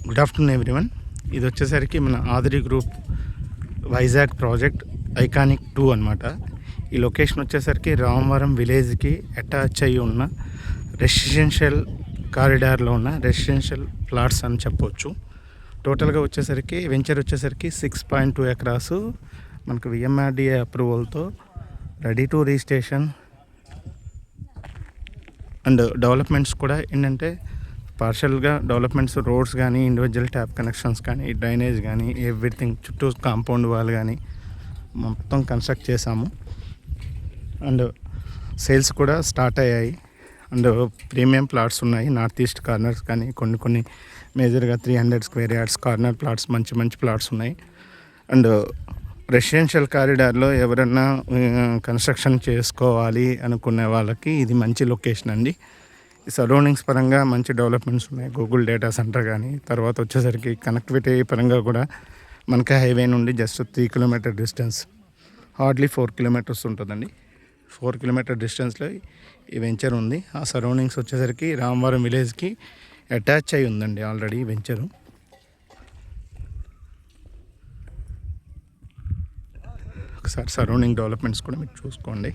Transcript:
Good afternoon everyone. ఇది వచ్చేసరికి మన ఆదిరి గ్రూప్ వైజాగ్ ప్రాజెక్ట్ ఐకానిక్ 2 అనమాట. ఈ లొకేషన్ వచ్చేసరికి రామవరం విలేజ్కి అటాచ్ అయ్యి ఉన్న రెసిడెన్షియల్ కారిడార్లో ఉన్న రెసిడెన్షియల్ ప్లాట్స్ అని చెప్పవచ్చు. టోటల్గా వచ్చేసరికి వెంచర్ వచ్చేసరికి 6.2 ఎకరాస్ మనకు విఎంఆర్డిఏ అప్రూవల్తో ready to registration. And developments కూడా ఏంటంటే పార్షల్గా డెవలప్మెంట్స్, రోడ్స్ కానీ, ఇండివిజువల్ ట్యాప్ కనెక్షన్స్ కానీ, డ్రైనేజ్ కానీ, ఎవ్రీథింగ్ చుట్టూ కాంపౌండ్ వాల్ కానీ మొత్తం కన్స్ట్రక్ట్ చేసాము. అండ్ సేల్స్ కూడా స్టార్ట్ అయ్యాయి. అండ్ ప్రీమియం ప్లాట్స్ ఉన్నాయి. నార్త్ ఈస్ట్ కార్నర్స్ కానీ కొన్ని మేజర్గా 300 స్క్వేర్ యార్డ్స్ కార్నర్ ప్లాట్స్, మంచి ప్లాట్స్ ఉన్నాయి. అండ్ రెసిడెన్షియల్ కారిడార్లో ఎవరన్నా కన్స్ట్రక్షన్ చేసుకోవాలి అనుకునే వాళ్ళకి ఇది మంచి లొకేషన్ అండి. ఈ సరౌండింగ్స్ పరంగా మంచి డెవలప్మెంట్స్ ఉన్నాయి. గూగుల్ డేటా సెంటర్ కానీ, తర్వాత వచ్చేసరికి కనెక్టివిటీ పరంగా కూడా మనకి హైవే నుండి just 3 kilometre distance, hardly 4 kilometres ఉంటుందండి. 4 కిలోమీటర్ డిస్టెన్స్లో ఈ వెంచర్ ఉంది. ఆ సరౌండింగ్స్ వచ్చేసరికి రామవరం విలేజ్కి అటాచ్ అయి ఉందండి ఆల్రెడీ వెంచరు. ఒకసారి సరౌండింగ్ డెవలప్మెంట్స్ కూడా మీరు చూసుకోండి.